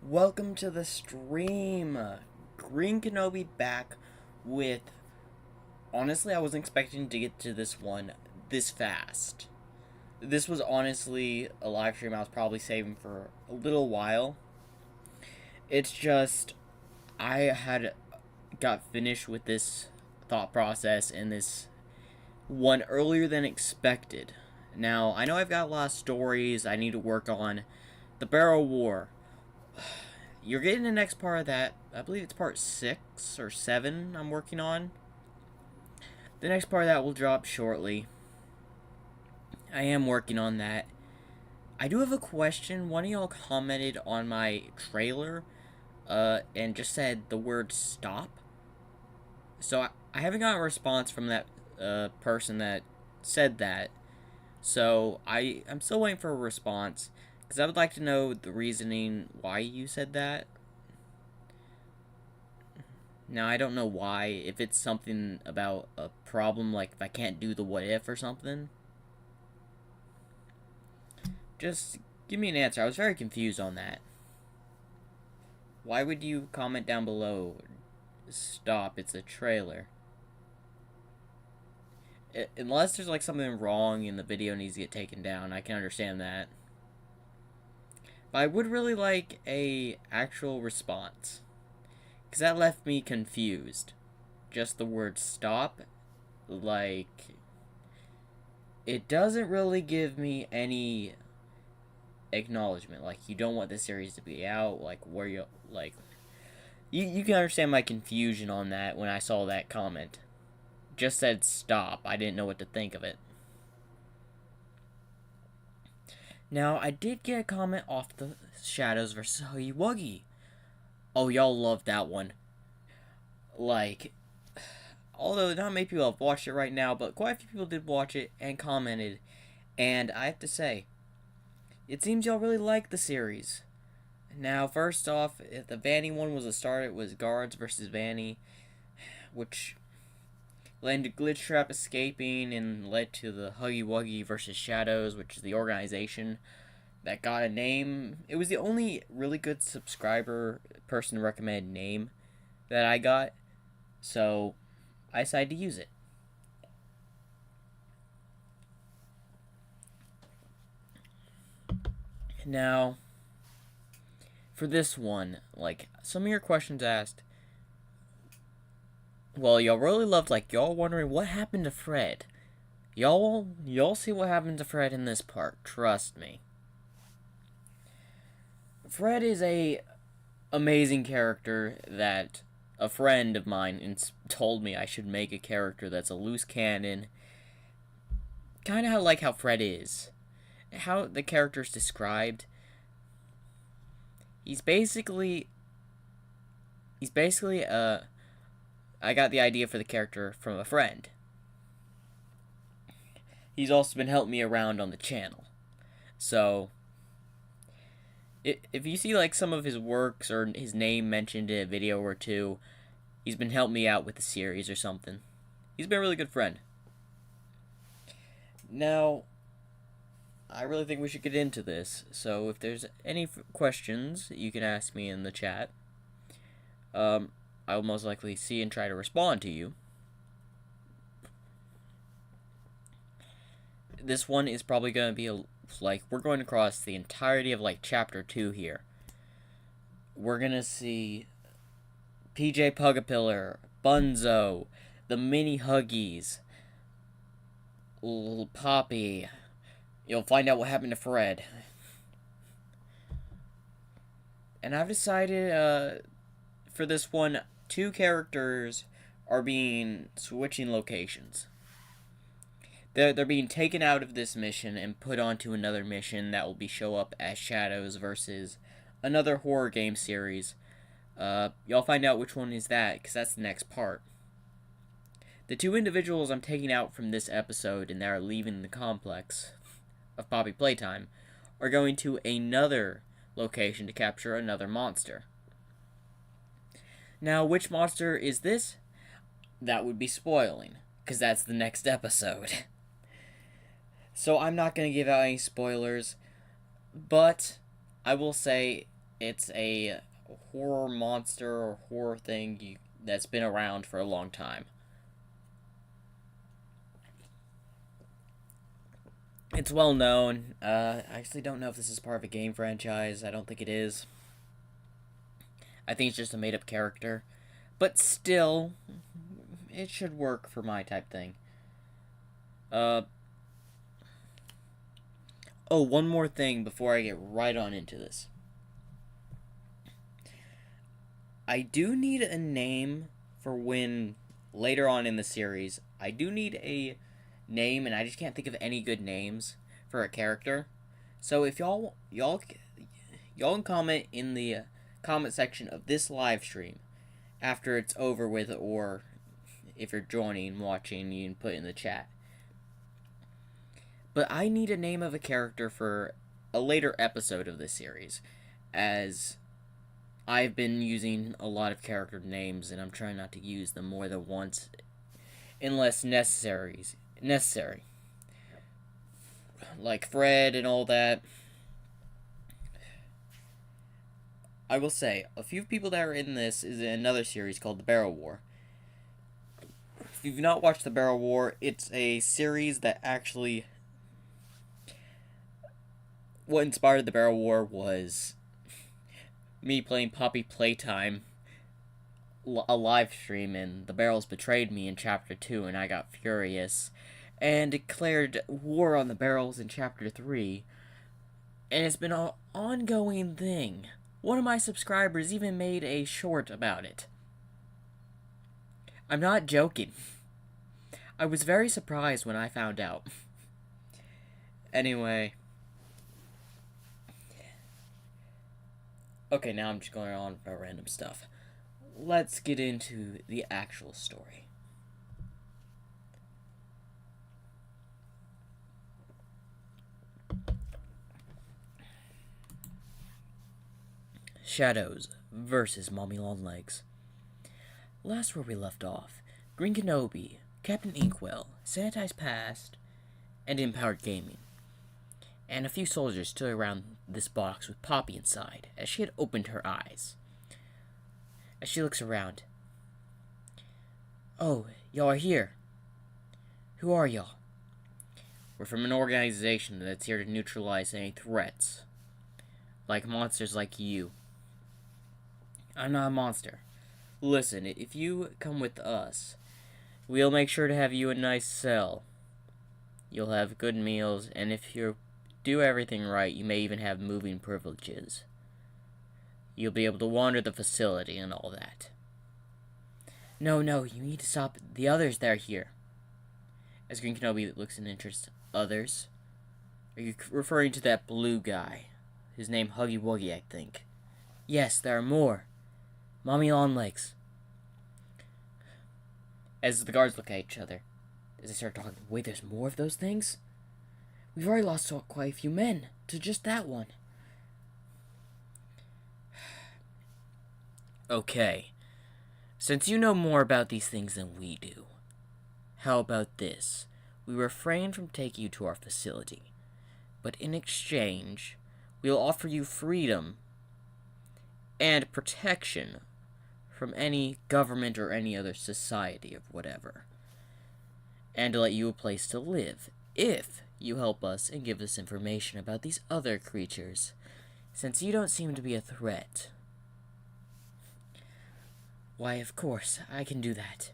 Welcome to the stream. Green Kenobi back with. Honestly, I wasn't expecting to get to this one this fast. This was honestly a live stream I was probably saving for a little while. It's just. I had got finished with this thought process and this one earlier than expected. Now, I know I've got a lot of stories I need to work on. The Barrel War. You're getting the next part of that. I believe it's part 6 or 7 I'm working on. The next part of that will drop shortly. I am working on that. I do have a question. One of y'all commented on my trailer and just said the word stop. So I haven't gotten a response from that person that said that. So I'm still waiting for a response. Because I would like to know the reasoning why you said that. Now, I don't know why. If it's something about a problem, like if I can't do the what if or something. Just give me an answer. I was very confused on that. Why would you comment down below? Stop, it's a trailer. Unless there's like something wrong and the video needs to get taken down, I can understand that. But I would really like a actual response. Because that left me confused. Just the word stop. Like, it doesn't really give me any acknowledgement. Like, you don't want this series to be out. Like, where you, like, you can understand my confusion on that when I saw that comment. Just said stop. I didn't know what to think of it. Now, I did get a comment off the S.H.A.D.O.W.S versus S.H.A.D.O.W.S. Oh, y'all loved that one. Like, although not many people have watched it right now, but quite a few people did watch it and commented. And I have to say, it seems y'all really like the series. Now, first off, if the Vanny one was a start, it was Guards versus Vanny, which led to Glitch Trap escaping and led to the Huggy Wuggy versus Shadows, which is the organization that got a name. It was the only really good subscriber person recommended name that I got, so I decided to use it. Now, for this one, like, some of your questions asked, well, y'all really loved, like, y'all wondering what happened to Fred. Y'all see what happened to Fred in this part, trust me. Fred is a amazing character that a friend of mine told me I should make a character that's a loose cannon. Kind of like how Fred is. How the character's described. He's basically I got the idea for the character from a friend. He's also been helping me around on the channel. So, if you see like some of his works or his name mentioned in a video or two, he's been helping me out with the series or something. He's been a really good friend. Now, I really think we should get into this. So if there's any questions, you can ask me in the chat. I will most likely see and try to respond to you. This one is probably going to be we're going across the entirety of like chapter 2 here. We're going to see PJ Pugapillar, Bunzo, the Mini Huggies, Little Poppy. You'll find out what happened to Fred. And I've decided for this one, 2 characters are switching locations. They're being taken out of this mission and put onto another mission that will show up as Shadows versus another horror game series. Y'all find out which one is that, because that's the next part. The 2 individuals I'm taking out from this episode and they're leaving the complex of Poppy Playtime are going to another location to capture another monster. Now, which monster is this? That would be spoiling, because that's the next episode. So I'm not going to give out any spoilers, but I will say It's a horror monster or horror thing that's been around for a long time. It's well known. I actually don't know if this is part of a game franchise. I don't think it is. I think it's just a made up character. But still, it should work for my type thing. Oh, one more thing before I get right on into this. I do need a name for when, later on in the series, I do need a name, and I just can't think of any good names for a character. So if y'all can comment in the comment section of this live stream after it's over with, or if you're joining, watching, you can put in the chat. But I need a name of a character for a later episode of this series, as I've been using a lot of character names, and I'm trying not to use them more than once, unless necessary. Like Fred and all that. I will say, a few people that are in this is in another series called The Barrel War. If you've not watched The Barrel War, it's a series that actually... What inspired The Barrel War was me playing Poppy Playtime, a live stream, and the barrels betrayed me in Chapter 2, and I got furious, and declared war on the barrels in Chapter 3, and it's been an ongoing thing. One of my subscribers even made a short about it. I'm not joking. I was very surprised when I found out. Anyway. Okay, now I'm just going on about random stuff. Let's get into the actual story. Shadows versus Mommy Longlegs. Last where we left off, Green Kenobi, Captain Inkwell, Sanitized Past, and Empowered Gaming, and a few soldiers stood around this box with Poppy inside as she had opened her eyes. As she looks around, "Oh, y'all are here. Who are y'all?" "We're from an organization that's here to neutralize any threats, like monsters like you." "I'm not a monster. Listen, if you come with us, we'll make sure to have you a nice cell. You'll have good meals, and if you do everything right, you may even have moving privileges. You'll be able to wander the facility and all that." No, you need to stop the others that are here." As Green Kenobi looks in interest, "Others? Are you referring to that blue guy? His name Huggy Wuggy, I think." "Yes, there are more. Mommy Longlegs." As the guards look at each other, as they start talking, "Wait, there's more of those things? We've already lost quite a few men to just that one." "Okay, since you know more about these things than we do, how about this? We refrain from taking you to our facility, but in exchange, we'll offer you freedom and protection from any government or any other society of whatever, and to let you a place to live, if you help us and give us information about these other creatures, since you don't seem to be a threat." "Why, of course, I can do that.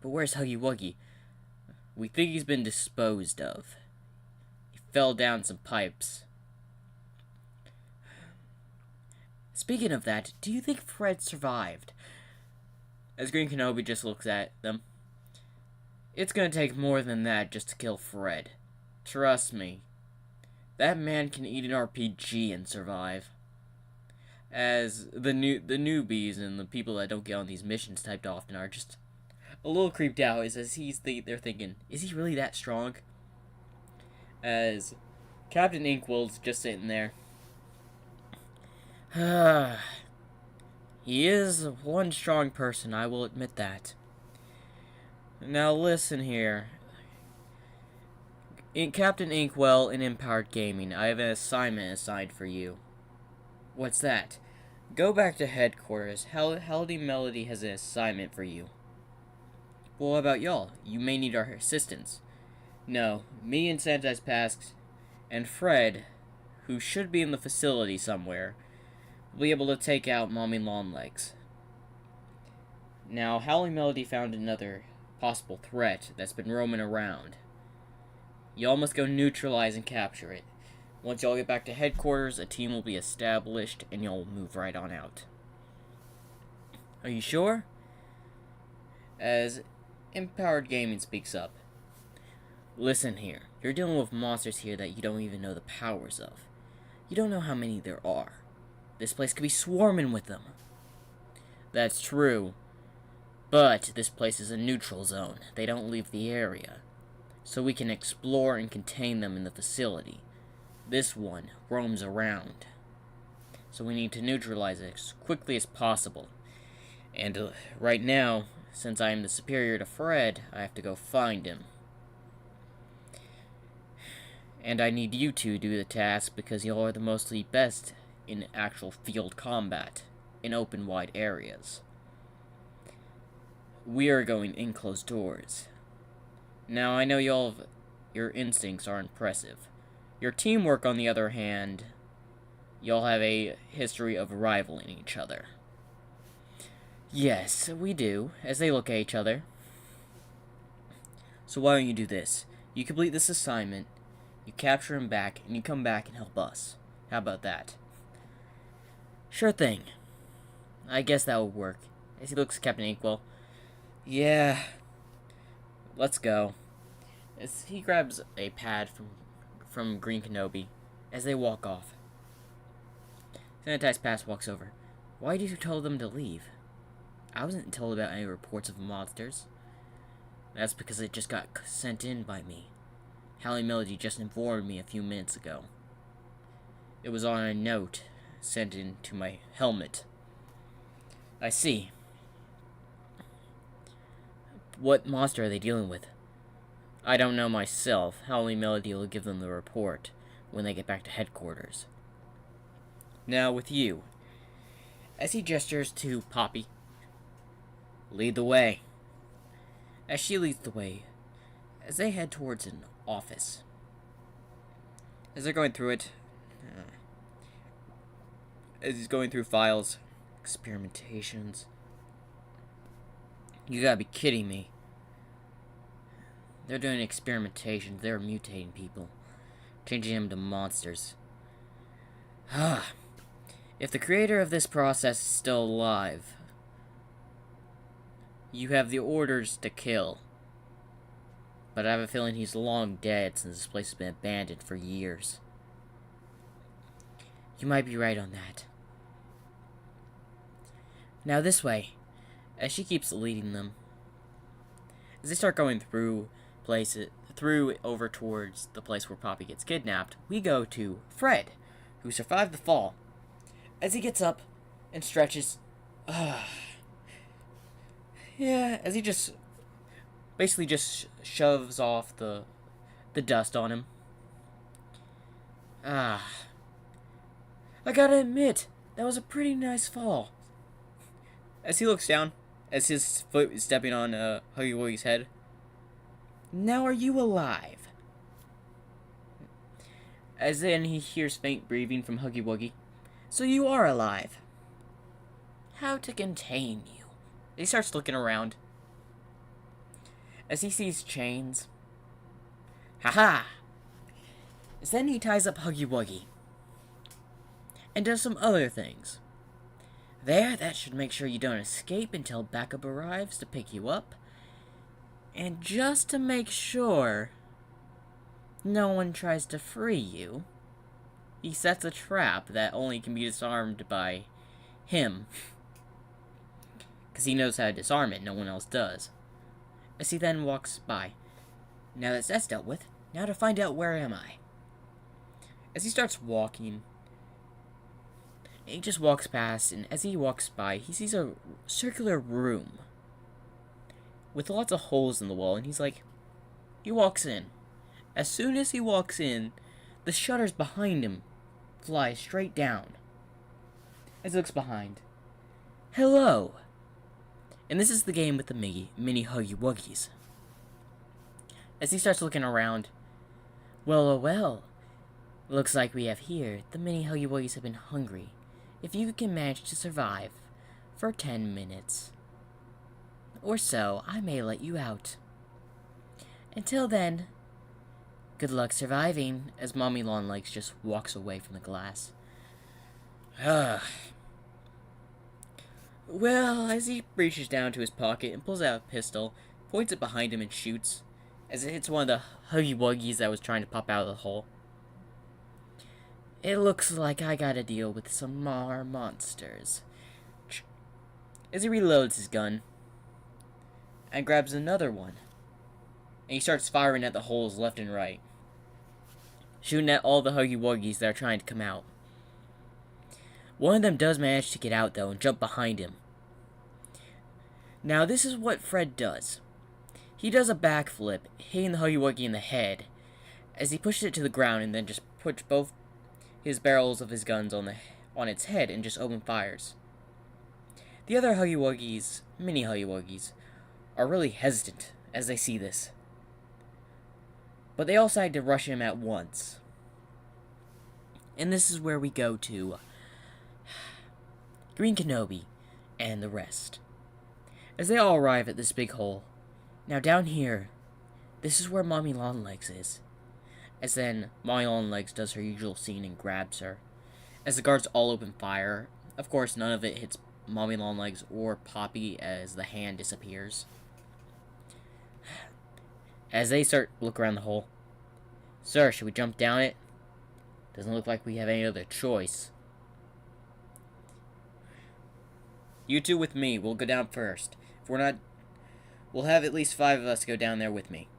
But where's Huggy Wuggy?" "We think he's been disposed of. He fell down some pipes." "Speaking of that, do you think Fred survived?" As Green Kenobi just looks at them, "It's gonna take more than that just to kill Fred. Trust me. That man can eat an RPG and survive." As the newbies and the people that don't get on these missions typed often are just a little creeped out, as they're thinking, is he really that strong? As Captain Inkwell's just sitting there. "He is one strong person, I will admit that. Now listen here. Captain Inkwell in Empowered Gaming, I have an assignment assigned for you. What's that? Go back to headquarters. Howdy Melody has an assignment for you. Well, what about y'all? You may need our assistance. No, me and Santa's Pass and Fred, who should be in the facility somewhere, will be able to take out Mommy Longlegs. Now, Howling Melody found another possible threat that's been roaming around. Y'all must go neutralize and capture it. Once y'all get back to headquarters, a team will be established, and y'all move right on out. Are you sure? As Empowered Gaming speaks up. Listen here, you're dealing with monsters here that you don't even know the powers of. You don't know how many there are. This place could be swarming with them. That's true. But this place is a neutral zone. They don't leave the area. So we can explore and contain them in the facility. This one roams around. So we need to neutralize it as quickly as possible. And right now, since I am the superior to Fred, I have to go find him. And I need you two to do the task because y'all are the mostly best in actual field combat in open wide areas. We are going in closed doors. Now I know your instincts are impressive. Your teamwork, on the other hand, y'all have a history of rivaling each other. Yes, we do, as they look at each other. So why don't you do this? You complete this assignment, you capture him back, and you come back and help us. How about that? Sure thing. I guess that will work. As he looks at Captain Inkwell. Yeah. Let's go. As he grabs a pad from Green Kenobi as they walk off. Sanitized Pass walks over. Why did you tell them to leave? I wasn't told about any reports of monsters. That's because it just got sent in by me. Howling Melody just informed me a few minutes ago. It was on a note sent in to my helmet. I see. What monster are they dealing with? I don't know myself. Howling Melody will give them the report when they get back to headquarters. Now with you. As he gestures to Poppy. Lead the way. As she leads the way, as they head towards an office. As they're going through it, as he's going through files, experimentations. You gotta be kidding me. They're doing experimentations. They're mutating people. Changing them to monsters. If the creator of this process is still alive, you have the orders to kill. But I have a feeling he's long dead since this place has been abandoned for years. You might be right on that. Now this way. As she keeps leading them. As they start going through over towards the place where Poppy gets kidnapped, we go to Fred, who survived the fall. As he gets up and stretches, yeah, as he just basically just shoves off the dust on him. I gotta admit, that was a pretty nice fall. As he looks down, as his foot is stepping on Huggy Wuggy's head. Now are you alive? As then he hears faint breathing from Huggy Wuggy. So you are alive. How to contain you? He starts looking around. As he sees chains. Haha! As then he ties up Huggy Wuggy. And does some other things. There, that should make sure you don't escape until backup arrives to pick you up. And just to make sure no one tries to free you, he sets a trap that only can be disarmed by him. Because he knows how to disarm it, no one else does. As he then walks by. Now that's dealt with, now to find out where am I. As he starts walking, he just walks past, and as he walks by, he sees a circular room with lots of holes in the wall, and he walks in. As soon as he walks in, the shutters behind him fly straight down. as he looks behind. Hello! And this is the game with the mini Huggy Wuggies. As he starts looking around, well, oh well. Looks like we have here, the mini Huggy Wuggies have been hungry. If you can manage to survive for 10 minutes or so, I may let you out. Until then, good luck surviving, as Mommy Longlegs just walks away from the glass. Well, as he reaches down to his pocket and pulls out a pistol, points it behind him and shoots, as it hits one of the Huggy Wuggies that was trying to pop out of the hole. It looks like I gotta deal with some more monsters. As he reloads his gun and grabs another one, and he starts firing at the holes left and right, shooting at all the Huggy Wuggies that are trying to come out. One of them does manage to get out, though, and jump behind him. Now, this is what Fred does. He does a backflip, hitting the Huggy Wuggy in the head, as he pushes it to the ground and then just puts both his barrels of his guns on its head and just open fires. The other Huggy Wuggies, mini Huggy Wuggies, are really hesitant as they see this. But they all decide to rush him at once. And this is where we go to Green Kenobi and the rest. As they all arrive at this big hole. Now down here, this is where Mommy Longlegs is. As then, Mommy Longlegs does her usual scene and grabs her. As the guards all open fire, of course none of it hits Mommy Longlegs or Poppy as the hand disappears. As they start to look around the hole. Sir, should we jump down it? Doesn't look like we have any other choice. You two with me, we'll go down first. If we're not, we'll have at least 5 of us go down there with me.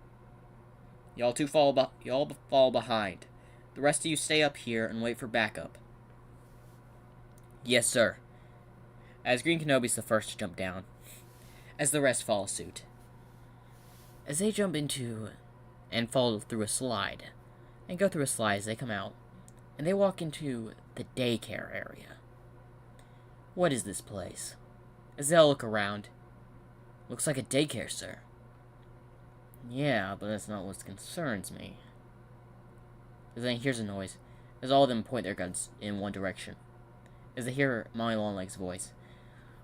Y'all fall behind. The rest of you stay up here and wait for backup. Yes, sir. As Green Kenobi's the first to jump down, as the rest follow suit. As they jump into and fall through a slide, and go through a slide as they come out, and they walk into the daycare area. What is this place? As they all look around, looks like a daycare, sir. Yeah, but that's not what concerns me. As then hears a noise, as all of them point their guns in one direction. As they hear Mommy Longlegs' voice.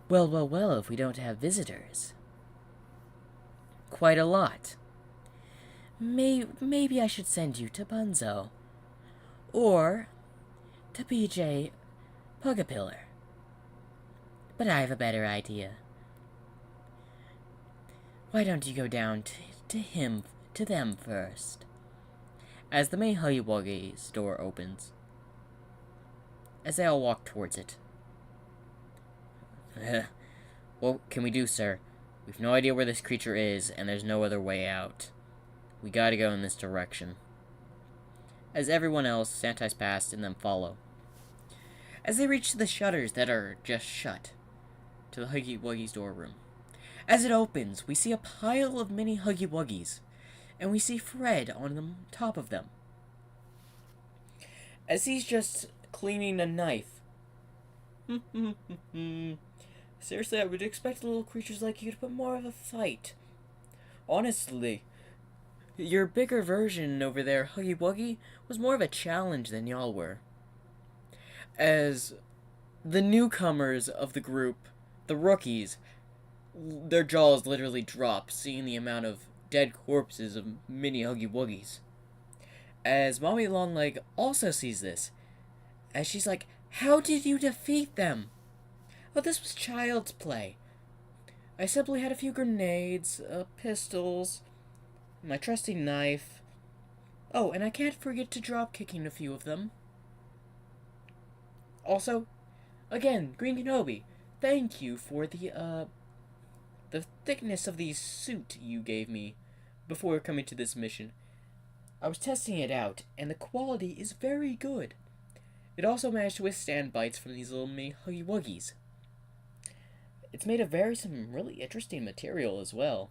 Well, well, well, if we don't have visitors. Quite a lot. Maybe I should send you to Bunzo. Or to PJ Pugapillar. But I have a better idea. Why don't you go down to them first? As the main Huggy Wuggy's door opens. As they all walk towards it. What can we do, sir? We've no idea where this creature is, and there's no other way out. We gotta go in this direction. As everyone else sanitize past and then follow. As they reach the shutters that are just shut to the Huggy Wuggy's door room. As it opens, we see a pile of mini Huggy Wuggies, and we see Fred on the top of them. As he's just cleaning a knife. Seriously, I would expect little creatures like you to put more of a fight. Honestly, your bigger version over there, Huggy Wuggy, was more of a challenge than y'all were. As the newcomers of the group, the rookies, their jaws literally drop, seeing the amount of dead corpses of mini Huggy Wuggies. As Mommy Longleg also sees this, as she's like, how did you defeat them? Oh, this was child's play. I simply had a few grenades, pistols, my trusty knife. Oh, and I can't forget to drop kicking a few of them. Also, again, Green Kenobi, thank you for the thickness of the suit you gave me before coming to this mission. I was testing it out, and the quality is very good. It also managed to withstand bites from these little mini Huggy Wuggies. It's made of some really interesting material as well.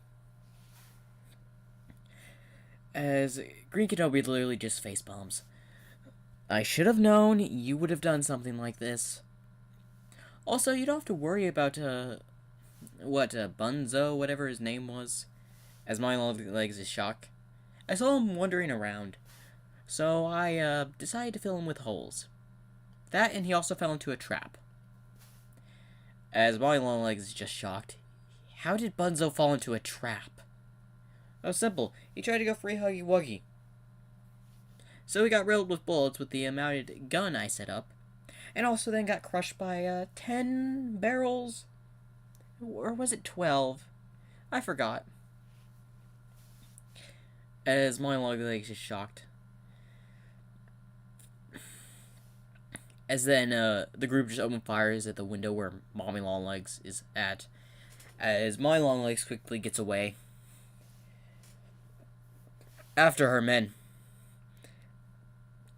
As Green Kenobi literally just facepalms. I should have known you would have done something like this. Also, you don't have to worry about, Bunzo, whatever his name was, as my long legs is shocked. I saw him wandering around, so I, decided to fill him with holes. That, and he also fell into a trap. As my long legs is just shocked. How did Bunzo fall into a trap? Oh, simple. He tried to go free Huggy Wuggy. So he got riddled with bullets with the mounted gun I set up, and also then got crushed by 10 barrels, or was it 12? I forgot. As my long legs is shocked. As then the group just opened fires at the window where Mommy Longlegs is at. As my Longlegs quickly gets away after her men,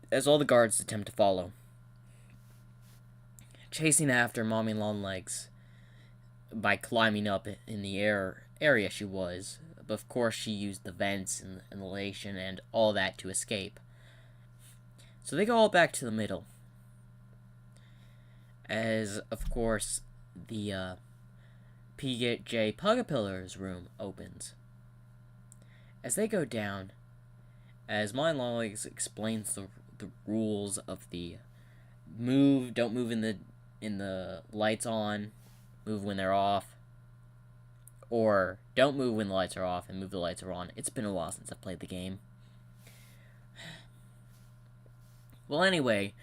as all the guards attempt to follow, chasing after Mommy Longlegs by climbing up in the area she was. But of course she used the vents and the elation and all that to escape. So they go all back to the middle. As, of course, the P.J. room opens. As they go down, as my Longlegs explains the rules of the don't move in the lights on, move when they're off, or don't move when the lights are off and move the lights are on. It's been a while since I've played the game. Well, anyway,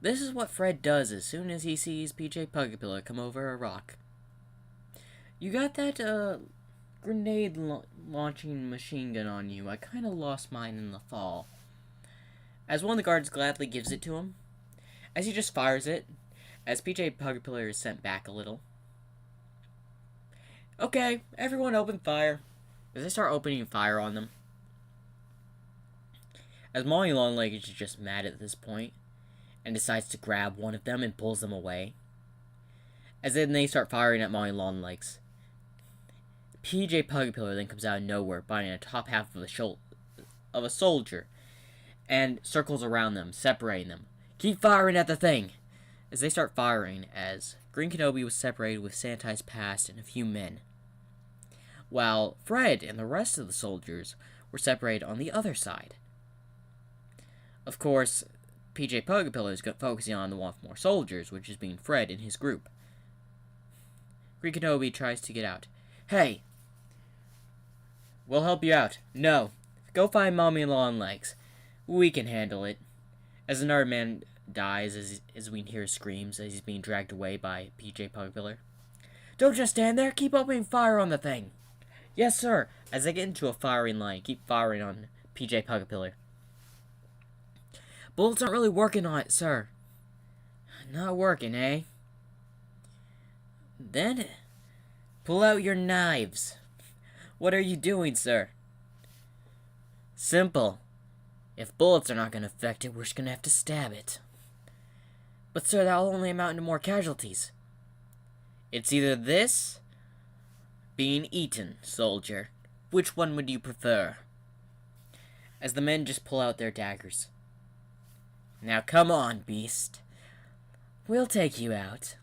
this is what Fred does as soon as he sees P.J. Pugapillar come over a rock. You got that, grenade launching machine gun on you. I kind of lost mine in the fall. As one of the guards gladly gives it to him, as he just fires it, as P.J. Pugapillar is sent back a little. Okay, everyone open fire. As they start opening fire on them. As Molly Longlegs is just mad at this point, and decides to grab one of them and pulls them away. As then they start firing at Molly Longlegs. P.J. Pugapillar then comes out of nowhere, biting the top half of a soldier, and circles around them, separating them. Keep firing at the thing! As they start firing, as Green Kenobi was separated with Sanitized Past and a few men, while Fred and the rest of the soldiers were separated on the other side. Of course, P.J. Pugapillar is focusing on the one with more soldiers, which is being Fred and his group. Green Kenobi tries to get out. Hey! We'll help you out. No. Go find Mommy Longlegs. We can handle it. As another man dies as we hear screams as he's being dragged away by P.J. Pugapillar. Don't just stand there. Keep opening fire on the thing. Yes, sir. As they get into a firing line, keep firing on P.J. Pugapillar. Bullets aren't really working on it, sir. Not working, eh? Then, pull out your knives. What are you doing, sir? Simple. If bullets are not going to affect it, we're just going to have to stab it. But, sir, that'll only amount to more casualties. It's either this, being eaten, soldier. Which one would you prefer? As the men just pull out their daggers. Now come on, beast. We'll take you out.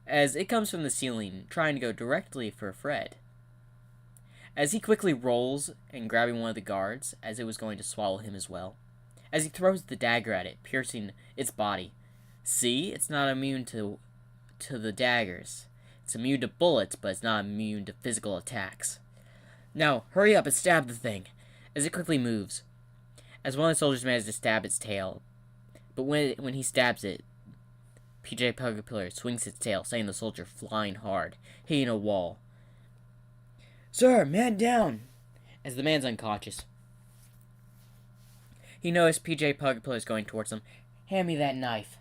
As it comes from the ceiling, trying to go directly for Fred. As he quickly rolls and grabbing one of the guards, as it was going to swallow him as well. As he throws the dagger at it, piercing its body. See, it's not immune to the daggers. It's immune to bullets, but it's not immune to physical attacks. Now, hurry up and stab the thing, as it quickly moves. As one of the soldiers manages to stab its tail. But when he stabs it, P.J. Pugapillar swings its tail, sending the soldier flying hard, hitting a wall. Sir, man down! As the man's unconscious. He noticed P.J. Pugapillar is going towards him. Hand me that knife.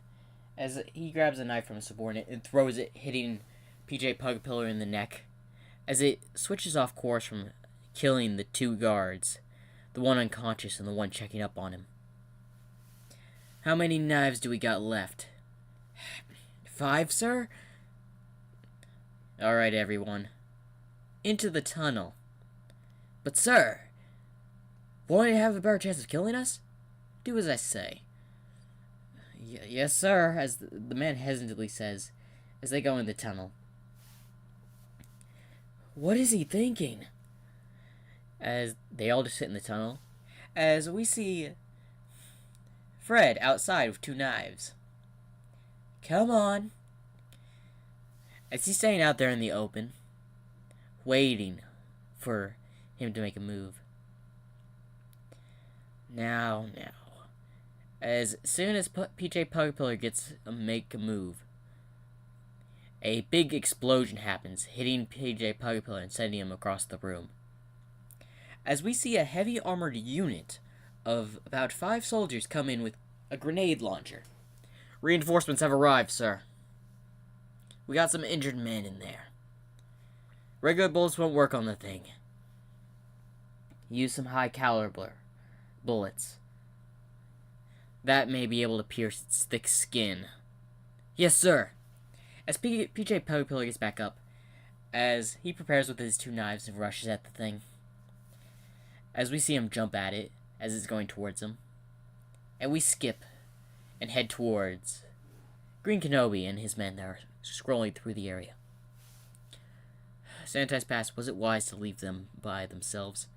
As he grabs a knife from a subordinate and throws it, hitting P.J. Pugapillar in the neck. As it switches off course from killing the two guards. The one unconscious and the one checking up on him. How many knives do we got left? 5, sir? Alright, everyone. Into the tunnel. But, sir, won't it have a better chance of killing us? Do as I say. Yes, sir, as the man hesitantly says, as they go in the tunnel. What is he thinking? As they all just sit in the tunnel, as we see Fred outside with 2 knives. Come on. As he's staying out there in the open, waiting for him to make a move. Now. As soon as PJ Pugpillar gets to make a move, a big explosion happens, hitting PJ Pugpillar and sending him across the room. As we see a heavy armored unit of about 5 soldiers come in with a grenade launcher. Reinforcements have arrived, sir. We got some injured men in there. Regular bullets won't work on the thing. Use some high caliber bullets. That may be able to pierce its thick skin. Yes, sir. As PJ Pugpillar gets back up, as he prepares with his 2 knives and rushes at the thing. As we see him jump at it, as it's going towards him. And we skip and head towards Green Kenobi and his men that are scrolling through the area. Sanitized Pass, was it wise to leave them by themselves?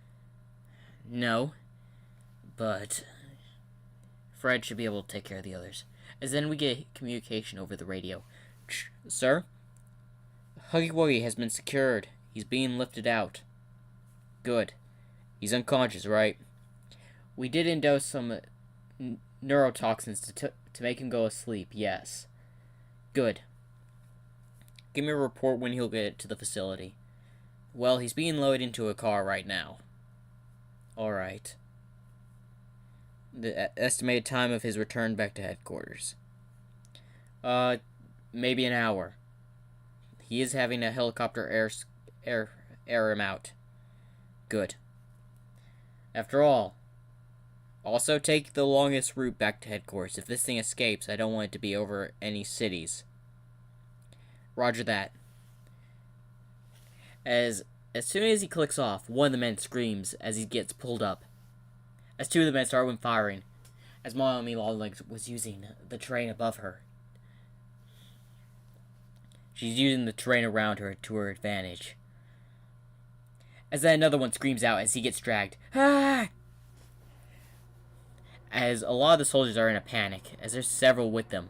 No, but Fred should be able to take care of the others. As then we get communication over the radio. Sir? Huggy Wuggy has been secured. He's being lifted out. Good. He's unconscious, right? We did endose some neurotoxins to make him go asleep, yes. Good. Give me a report when he'll get to the facility. Well, he's being loaded into a car right now. Alright. The estimated time of his return back to headquarters. Maybe an hour. He is having a helicopter air him out. Good. After all, also take the longest route back to headquarters. If this thing escapes, I don't want it to be over any cities. Roger that. As soon as he clicks off, one of the men screams as he gets pulled up. As 2 of the men start firing, as Mommy Longlegs was using the terrain above her. She's using the terrain around her to her advantage. As then another one screams out as he gets dragged. Ah! As a lot of the soldiers are in a panic, as there's several with them.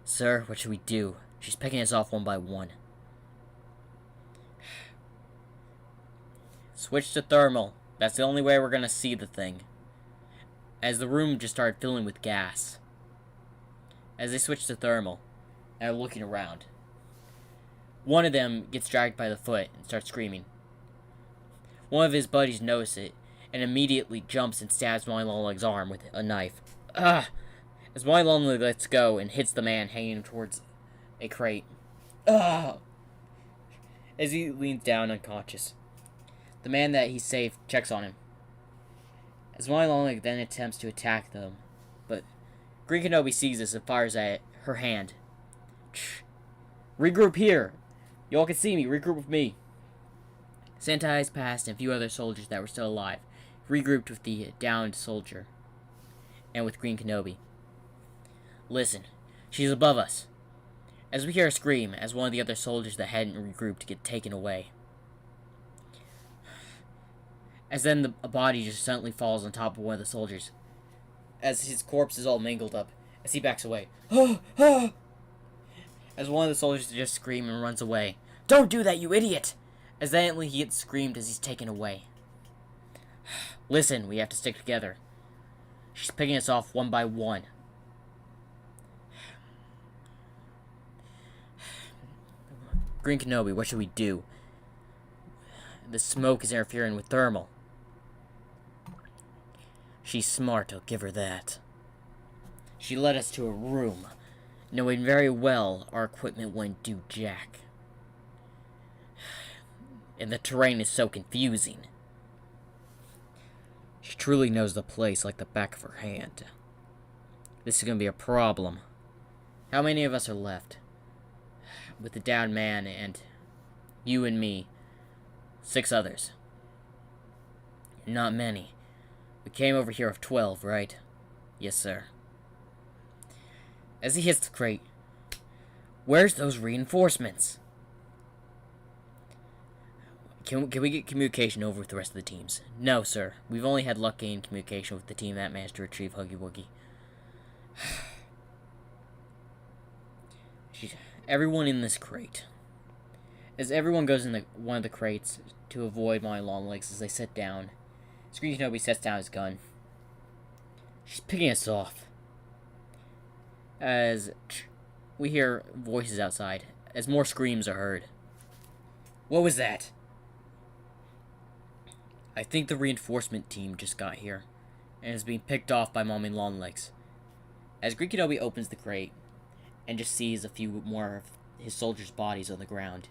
Sir, what should we do? She's picking us off one by one. Switch to thermal. That's the only way we're gonna see the thing. As the room just started filling with gas. As they switch to thermal, and are looking around. One of them gets dragged by the foot and starts screaming. One of his buddies notices it, and immediately jumps and stabs Molly Longleg's arm with a knife. Ah! As Molly Longleg lets go and hits the man hanging towards a crate. Ah! As he leans down unconscious. The man that he saved checks on him. As Molly Longleg then attempts to attack them, but Green Kenobi sees this and fires at her hand. Regroup here! Y'all can see me, regroup with me. Sanitized Pass and a few other soldiers that were still alive regrouped with the downed soldier and with Green Kenobi. Listen, she's above us. As we hear a scream, as one of the other soldiers that hadn't regrouped get taken away. As then a body just suddenly falls on top of one of the soldiers. As his corpse is all mangled up, as he backs away. As one of the soldiers just screams and runs away. Don't do that, you idiot! As then he gets screamed as he's taken away. Listen, we have to stick together. She's picking us off one by one. Green Kenobi, what should we do? The smoke is interfering with thermal. She's smart, I'll give her that. She led us to a room, knowing very well our equipment wouldn't do jack. And the terrain is so confusing. She truly knows the place like the back of her hand. This is gonna be a problem. How many of us are left? With the downed man and you and me. 6 others. Not many. We came over here of 12, right? Yes, sir. As he hits the crate, Where's those reinforcements? Can we get communication over with the rest of the teams? No, sir. We've only had luck gain communication with the team that managed to retrieve Huggy Wuggy. Everyone in this crate. As everyone goes in one of the crates to avoid my long legs as they sit down, Screen Kenobi sets down his gun. She's picking us off. As we hear voices outside, as more screams are heard. What was that? I think the reinforcement team just got here, and is being picked off by Mommy Longlegs. As Green Kenobi opens the crate, and just sees a few more of his soldiers' bodies on the ground.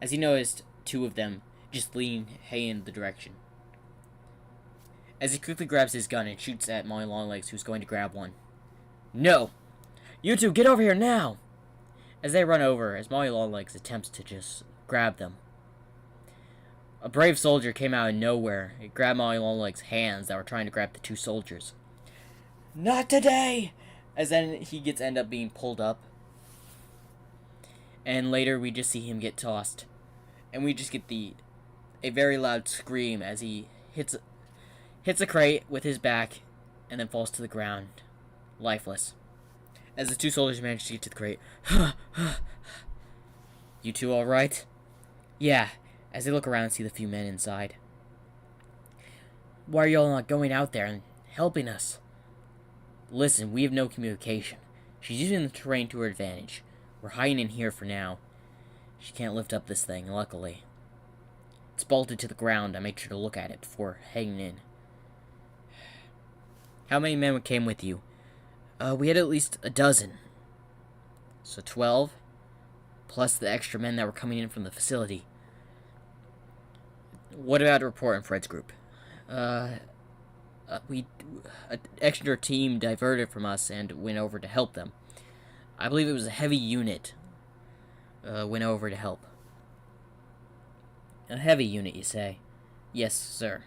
As he noticed, two of them just lean hay in the direction. As he quickly grabs his gun and shoots at Mommy Longlegs, who's going to grab one. No! You two, get over here now! As they run over, as Mommy Longlegs attempts to just grab them. A brave soldier came out of nowhere and grabbed Mommy Longlegs' hands that were trying to grab the two soldiers. Not today! As then he end up being pulled up. And later we just see him get tossed. And we just get a very loud scream as he hits a crate with his back and then falls to the ground, lifeless. As the two soldiers manage to get to the crate. You two alright? Yeah, as they look around and see the few men inside. Why are y'all not going out there and helping us? Listen, we have no communication. She's using the terrain to her advantage. We're hiding in here for now. She can't lift up this thing, luckily. It's bolted to the ground. I made sure to look at it before heading in. How many men came with you? We had at least a dozen. So 12? Plus the extra men that were coming in from the facility. What about a report on Fred's group? An extra team diverted from us and went over to help them. I believe it was a heavy unit went over to help. A heavy unit, you say? Yes, sir.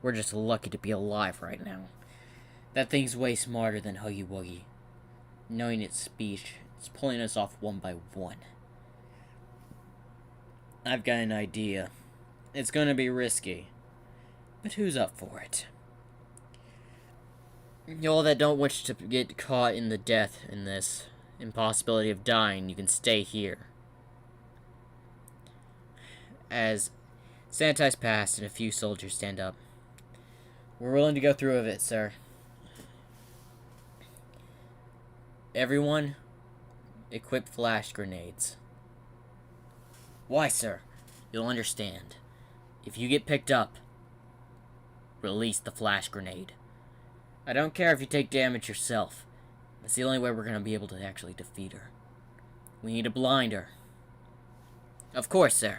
We're just lucky to be alive right now. That thing's way smarter than Huggy Wuggy. Knowing its speech, it's pulling us off one by one. I've got an idea. It's gonna be risky. But who's up for it? Y'all that don't wish to get caught in the death in this impossibility of dying, you can stay here. As Sanitize passed and a few soldiers stand up. We're willing to go through with it, sir. Everyone, equip flash grenades. Why, sir? You'll understand. If you get picked up, release the flash grenade. I don't care if you take damage yourself. That's the only way we're going to be able to actually defeat her. We need to blind her. Of course, sir.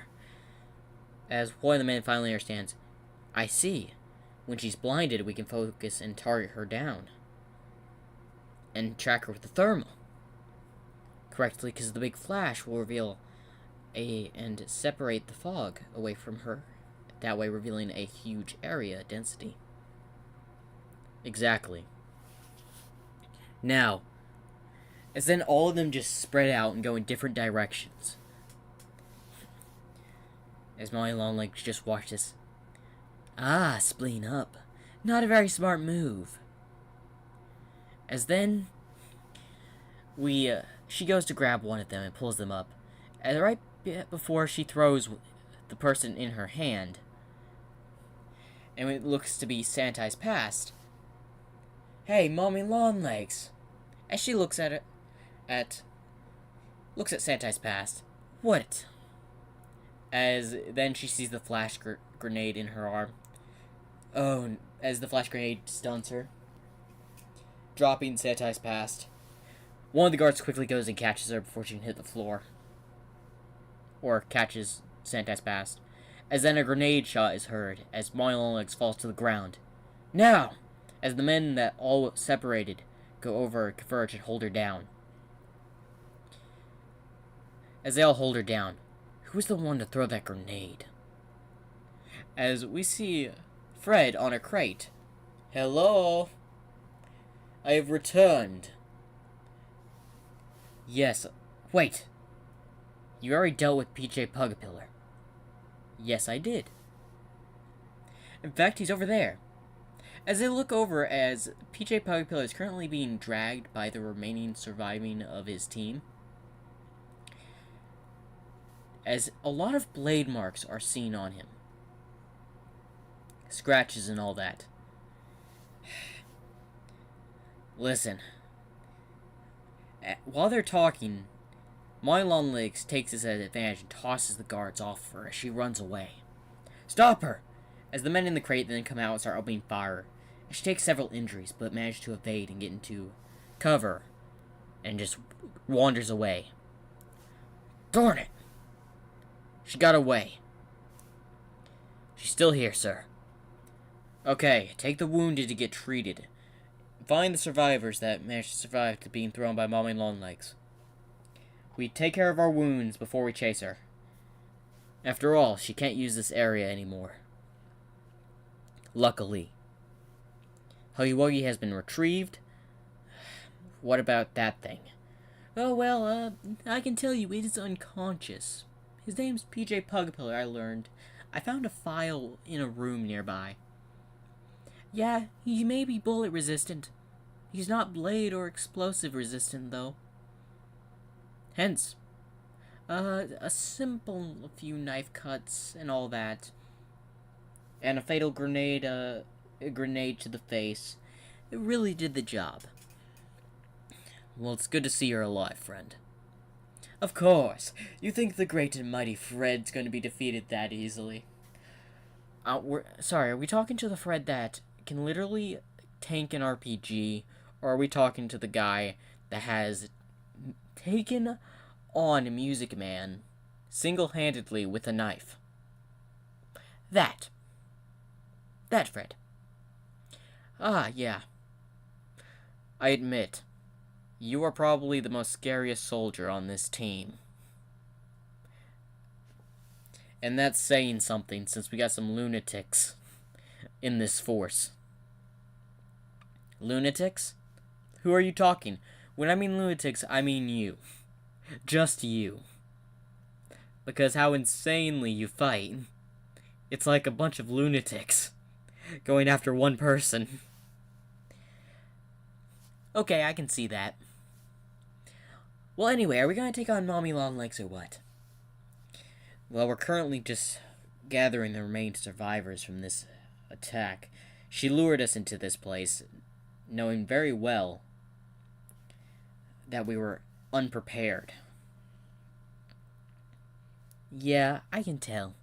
As one of the men finally understands, I see. When she's blinded, we can focus and target her down. And track her with the thermal. Correctly, because the big flash will reveal and separate the fog away from her. That way revealing a huge area density. Exactly. Now, as then all of them just spread out and go in different directions. As Molly Longlegs just watched this. Ah, spleen up. Not a very smart move. As then, she goes to grab one of them and pulls them up. And right before she throws the person in her hand, and it looks to be Sanitize past. Hey, Mommy Longlegs. As she looks at Sanitize past. What? As then she sees the flash grenade in her arm. Oh, as the flash grenade stuns her. Dropping Sanitize past. One of the guards quickly goes and catches her before she can hit the floor. Or catches Sanitize past. As then a grenade shot is heard as Mommy Longlegs falls to the ground. Now! As the men that all separated go over, converge, and hold her down. As they all hold her down, who's the one to throw that grenade? As we see Fred on a crate. Hello? I have returned. Yes. Wait. You already dealt with PJ Pugapillar. Yes, I did. In fact, he's over there. As they look over, as PJ Pugapillar is currently being dragged by the remaining surviving of his team, as a lot of blade marks are seen on him. Scratches and all that. Listen. While they're talking, Molly Longlegs takes this as advantage and tosses the guards off of her as she runs away. Stop her! As the men in the crate then come out and start opening fire. She takes several injuries, but manages to evade and get into cover, and just wanders away. Darn it! She got away. She's still here, sir. Okay, take the wounded to get treated. Find the survivors that managed to survive to being thrown by Mommy Longlegs. We take care of our wounds before we chase her. After all, she can't use this area anymore. Luckily. Huggy Wuggy has been retrieved. What about that thing? Oh, well, I can tell you it is unconscious. His name's PJ Pugapillar, I learned. I found a file in a room nearby. Yeah, he may be bullet resistant. He's not blade or explosive resistant, though. Hence, a simple few knife cuts and all that. And a fatal grenade, a grenade to the face. It really did the job. Well, it's good to see you're alive, friend. Of course. You think the great and mighty Fred's going to be defeated that easily? Sorry, are we talking to the Fred that can literally tank an RPG, or are we talking to the guy that has taken on Music Man single-handedly with a knife? That Fred. Ah, yeah. I admit, you are probably the most scariest soldier on this team. And that's saying something, since we got some lunatics in this force. Lunatics? Who are you talking? When I mean lunatics, I mean you. Just you. Because how insanely you fight. It's like a bunch of lunatics going after one person. Okay, I can see that. Well, anyway, are we going to take on Mommy Longlegs or what? Well, we're currently just gathering the remaining survivors from this attack. She lured us into this place, knowing very well that we were unprepared. Yeah, I can tell.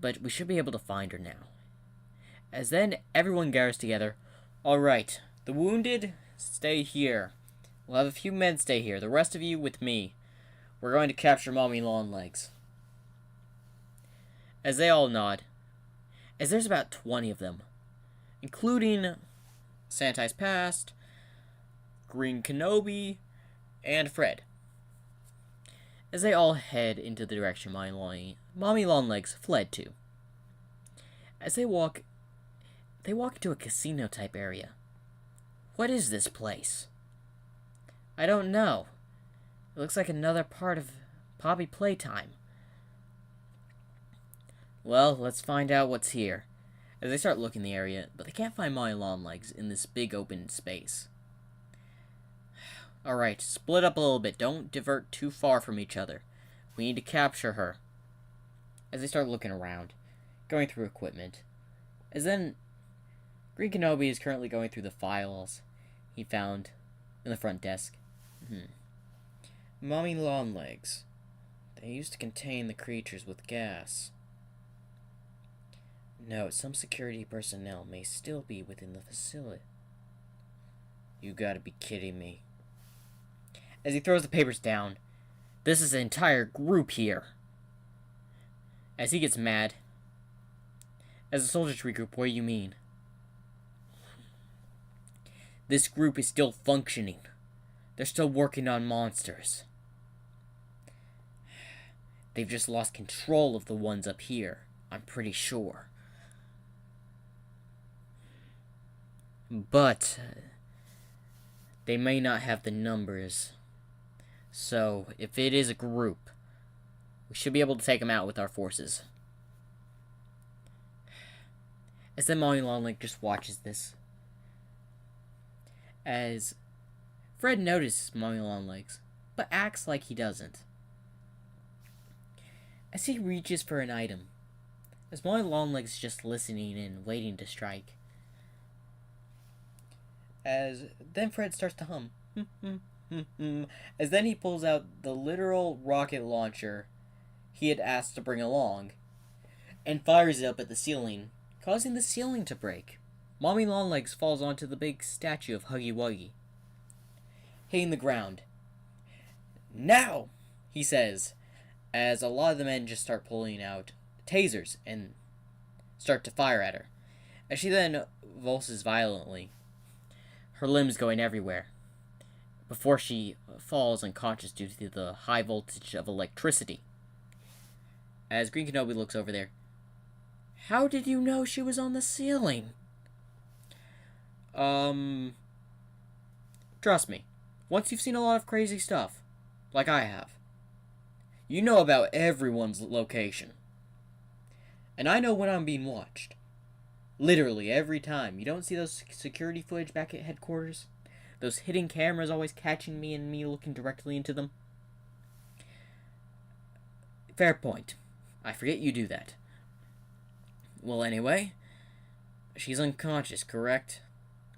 But we should be able to find her now. As then everyone gathers together. Alright, the wounded, stay here. We'll have a few men stay here. The rest of you with me. We're going to capture Mommy Longlegs. As they all nod. As there's about 20 of them. Including Sanitize Past, Green Kenobi, and Fred. As they all head into the direction Mommy Longlegs fled to. As they walk into a casino-type area. What is this place? I don't know. It looks like another part of Poppy Playtime. Well, let's find out what's here. As they start looking the area, but they can't find Mommy Longlegs in this big open space. Alright, split up a little bit. Don't divert too far from each other. We need to capture her. As they start looking around, going through equipment. As then, Green Kenobi is currently going through the files he found in the front desk. Mommy Longlegs. They used to contain the creatures with gas. No, some security personnel may still be within the facility. You gotta be kidding me. As he throws the papers down, this is an entire group here. As he gets mad. As the soldiers regroup, what do you mean? This group is still functioning. They're still working on monsters. They've just lost control of the ones up here, I'm pretty sure. But they may not have the numbers. So, if it is a group, we should be able to take them out with our forces. As then Molly Longlake just watches this. As Fred notices Molly Longlegs, but acts like he doesn't. As he reaches for an item, as Molly Longlegs is just listening and waiting to strike. As then Fred starts to hum. As then he pulls out the literal rocket launcher he had asked to bring along and fires it up at the ceiling, causing the ceiling to break. Mommy Longlegs falls onto the big statue of Huggy Wuggy, hitting the ground. Now, he says, as a lot of the men just start pulling out tasers and start to fire at her. As she then convulses violently, her limbs going everywhere, before she falls unconscious due to the high voltage of electricity. As Green Kenobi looks over there, how did you know she was on the ceiling? Trust me, once you've seen a lot of crazy stuff, like I have, you know about everyone's location. And I know when I'm being watched. Literally every time. You don't see those security footage back at headquarters? Those hidden cameras always catching me and me looking directly into them? Fair point. I forget you do that. Well, anyway, she's unconscious, correct?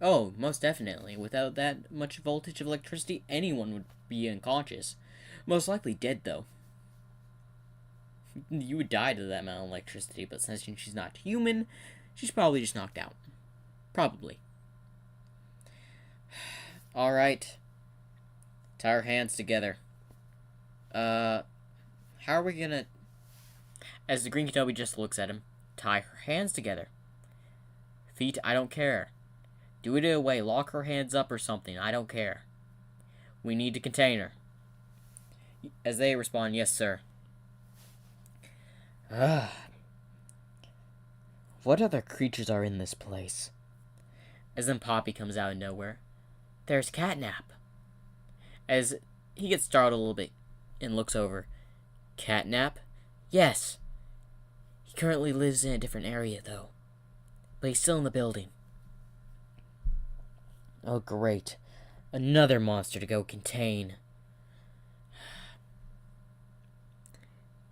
Oh, most definitely. Without that much voltage of electricity, anyone would be unconscious. Most likely dead, though. You would die to that amount of electricity, but since she's not human, she's probably just knocked out. Probably. Alright. Tie our hands together. How are we gonna... As the Green Kenobi just looks at him, tie her hands together. Feet, I don't care. Do it away, lock her hands up or something, I don't care. We need to contain her. As they respond, yes, sir. What other creatures are in this place? As then Poppy comes out of nowhere. There's Catnap. As he gets startled a little bit and looks over. Catnap? Yes. He currently lives in a different area, though. But he's still in the building. Oh, great. Another monster to go contain.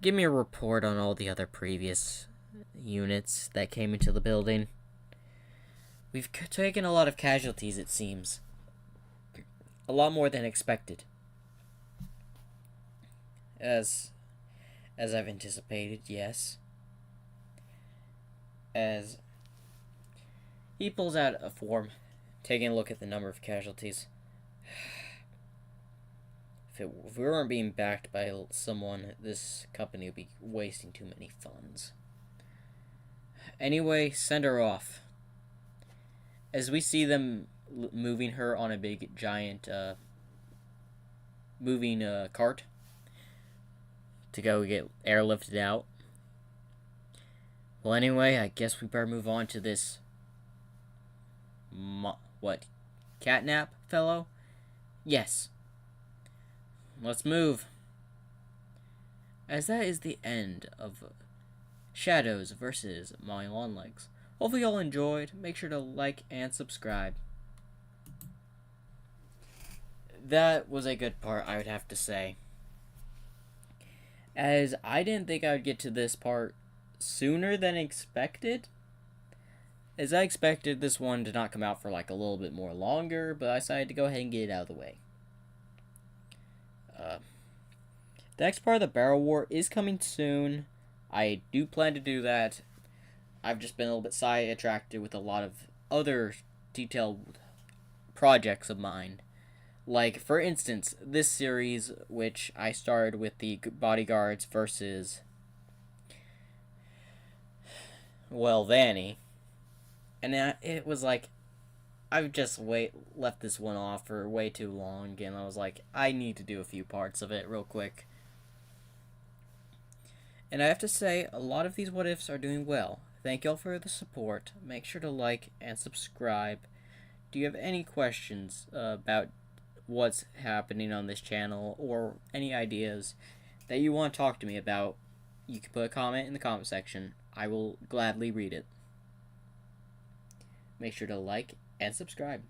Give me a report on all the other previous units that came into the building. We've taken a lot of casualties, it seems. A lot more than expected. As I've anticipated, yes. As he pulls out a form, taking a look at the number of casualties. If we weren't being backed by someone, this company would be wasting too many funds. Anyway, send her off. As we see them moving her on a big, giant, moving cart to go get airlifted out. Well, anyway, I guess we better move on to this... Catnap fellow? Yes. Let's move. As that is the end of S.H.A.D.O.W.S versus Molly Longlegs. Hopefully you all enjoyed. Make sure to like and subscribe. That was a good part, I would have to say. As I didn't think I would get to this part sooner than expected. As I expected this one to not come out for like a little bit more longer, but I decided to go ahead and get it out of the way. The next part of the Barrel War is coming soon. I do plan to do that. I've just been a little bit sidetracked with a lot of other detailed projects of mine. Like, for instance, this series, which I started with the bodyguards versus, well, Vanny. And it was like, I've just left this one off for way too long, and I was like, I need to do a few parts of it real quick. And I have to say, a lot of these what ifs are doing well. Thank y'all for the support. Make sure to like and subscribe do you have any questions about what's happening on this channel or any ideas that you want to talk to me about, you can put a comment in the comment section. I will gladly read it. Make sure to like and subscribe.